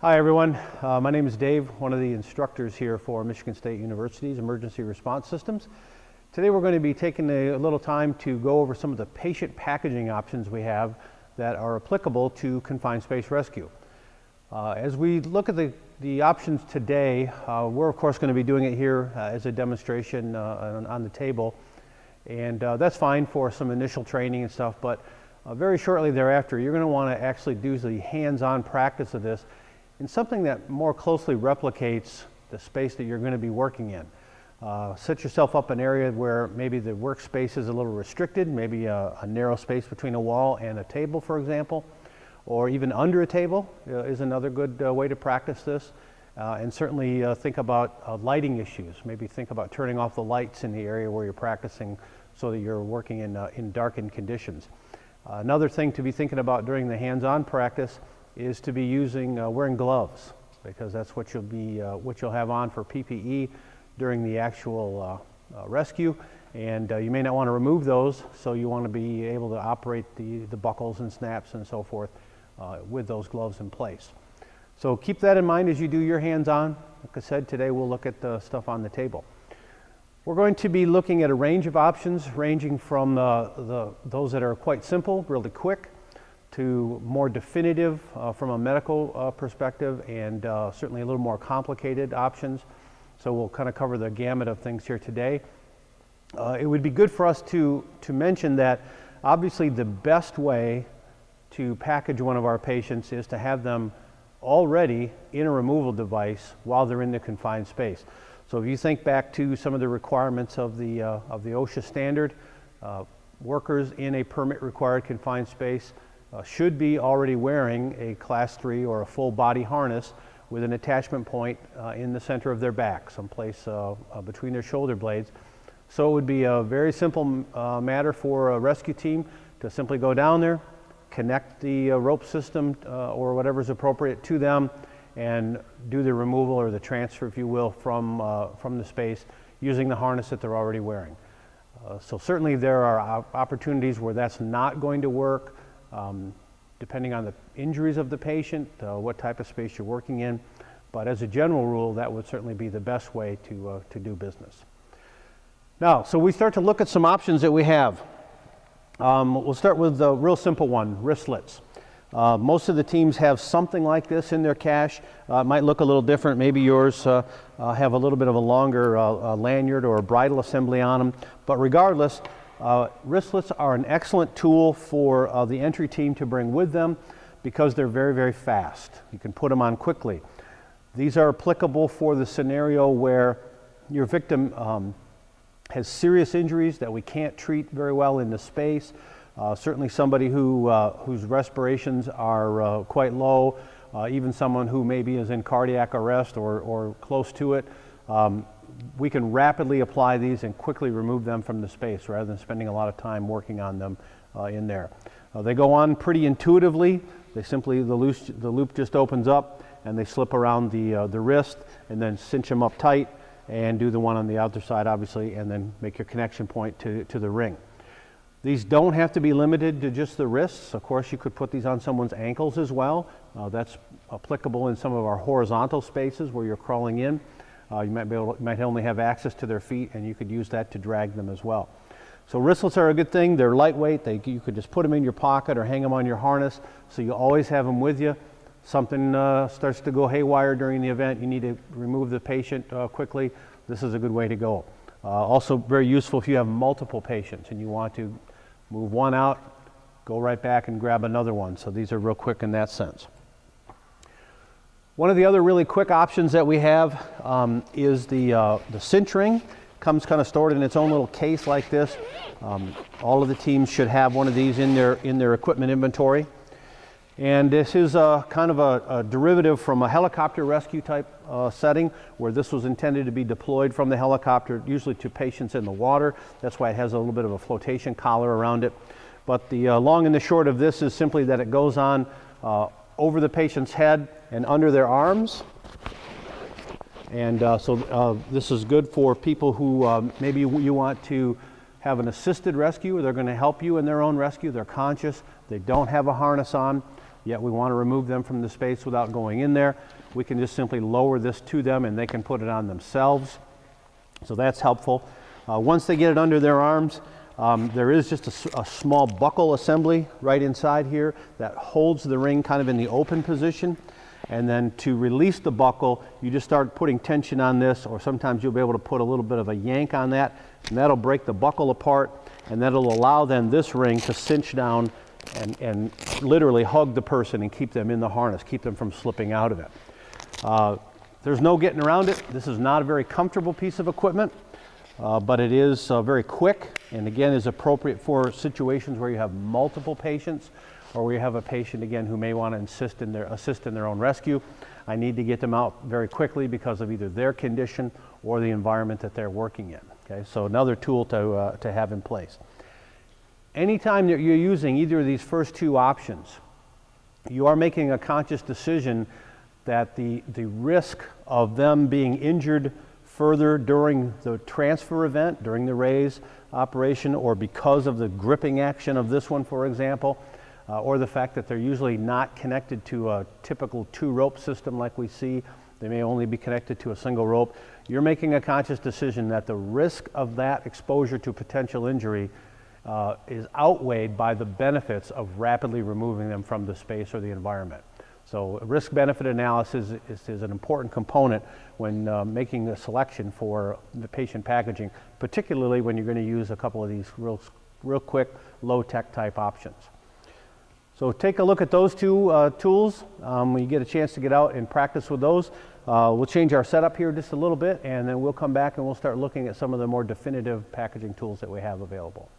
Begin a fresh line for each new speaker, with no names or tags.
Hi everyone, my name is Dave, one of the instructors here for Michigan State University's Emergency Response Systems. Today we're going to be taking a little time to go over some of the patient packaging options we have that are applicable to confined space rescue. As we look at the options today, we're of course going to be doing it here as a demonstration on the table, and that's fine for some initial training and stuff, but very shortly thereafter you're going to want to actually do the hands-on practice of this in something that more closely replicates the space that you're going to be working in. Set yourself up an area where maybe the workspace is a little restricted, maybe a narrow space between a wall and a table, for example, or even under a table is another good way to practice this. And certainly think about lighting issues. Maybe think about turning off the lights in the area where you're practicing so that you're working in darkened conditions. Another thing to be thinking about during the hands-on practice is to be wearing gloves, because that's what you'll have on for PPE during the actual rescue, and you may not want to remove those, so you want to be able to operate the buckles and snaps and so forth with those gloves in place. So keep that in mind as you do your hands-on. Like I said, today we'll look at the stuff on the table. We're going to be looking at a range of options ranging from those that are quite simple, really quick, to more definitive from a medical perspective, and certainly a little more complicated options. So we'll kind of cover the gamut of things here today. It would be good for us to mention that obviously the best way to package one of our patients is to have them already in a removal device while they're in the confined space. So if you think back to some of the requirements of the OSHA standard, workers in a permit-required confined space should be already wearing a Class 3 or a full body harness with an attachment point in the center of their back, someplace between their shoulder blades. So it would be a very simple matter for a rescue team to simply go down there, connect the rope system or whatever's appropriate to them, and do the removal or the transfer, if you will, from the space using the harness that they're already wearing. So certainly there are opportunities where that's not going to work, depending on the injuries of the patient, what type of space you're working in. But as a general rule, that would certainly be the best way to do business. Now, so we start to look at some options that we have. We'll start with the real simple one, wristlets. Most of the teams have something like this in their cache. It might look a little different. Maybe yours have a little bit of a longer lanyard or a bridle assembly on them. But regardless, wristlets are an excellent tool for the entry team to bring with them because they're very, very fast. You can put them on quickly. These are applicable for the scenario where your victim has serious injuries that we can't treat very well in the space. Certainly somebody whose respirations are quite low, even someone who maybe is in cardiac arrest or close to it. We can rapidly apply these and quickly remove them from the space rather than spending a lot of time working on them in there. They go on pretty intuitively. They simply, the loop just opens up and they slip around the wrist and then cinch them up tight and do the one on the other side, obviously, and then make your connection point to the ring. These don't have to be limited to just the wrists. Of course, you could put these on someone's ankles as well. That's applicable in some of our horizontal spaces where you're crawling in. You might only have access to their feet, and you could use that to drag them as well. So wristlets are a good thing. They're lightweight. You could just put them in your pocket or hang them on your harness, so you always have them with you. Something starts to go haywire during the event, you need to remove the patient quickly. This is a good way to go. Also very useful if you have multiple patients and you want to move one out, go right back and grab another one. So these are real quick in that sense. One of the other really quick options that we have is the cinch ring. Comes kind of stored in its own little case like this. All of the teams should have one of these in their equipment inventory. And this is kind of a derivative from a helicopter rescue type setting where this was intended to be deployed from the helicopter, usually to patients in the water. That's why it has a little bit of a flotation collar around it. But the long and the short of this is simply that it goes on over the patient's head and under their arms. And so this is good for people who maybe you want to have an assisted rescue, or they're going to help you in their own rescue. They're conscious, they don't have a harness on. yet we want to remove them from the space without going in there, we can just simply lower this to them and they can put it on themselves. So that's helpful. Once they get it under their arms, there is just a small buckle assembly right inside here that holds the ring kind of in the open position. And then to release the buckle, you just start putting tension on this, or sometimes you'll be able to put a little bit of a yank on that, and that'll break the buckle apart, and that'll allow then this ring to cinch down and literally hug the person and keep them in the harness, keep them from slipping out of it. There's no getting around it. This is not a very comfortable piece of equipment, but it is very quick, and again is appropriate for situations where you have multiple patients, or we have a patient again who may want to assist in their own rescue. I need to get them out very quickly because of either their condition or the environment that they're working in. Okay, so another tool to have in place. Anytime that you're using either of these first two options, you are making a conscious decision that the risk of them being injured further during the transfer event, during the raise operation, or because of the gripping action of this one, for example, or the fact that they're usually not connected to a typical two-rope system like we see. They may only be connected to a single rope. You're making a conscious decision that the risk of that exposure to potential injury is outweighed by the benefits of rapidly removing them from the space or the environment. So risk-benefit analysis is an important component when making a selection for the patient packaging, particularly when you're going to use a couple of these real quick, low-tech type options. So take a look at those two tools. When you get a chance to get out and practice with those, we'll change our setup here just a little bit, and then we'll come back and we'll start looking at some of the more definitive packaging tools that we have available.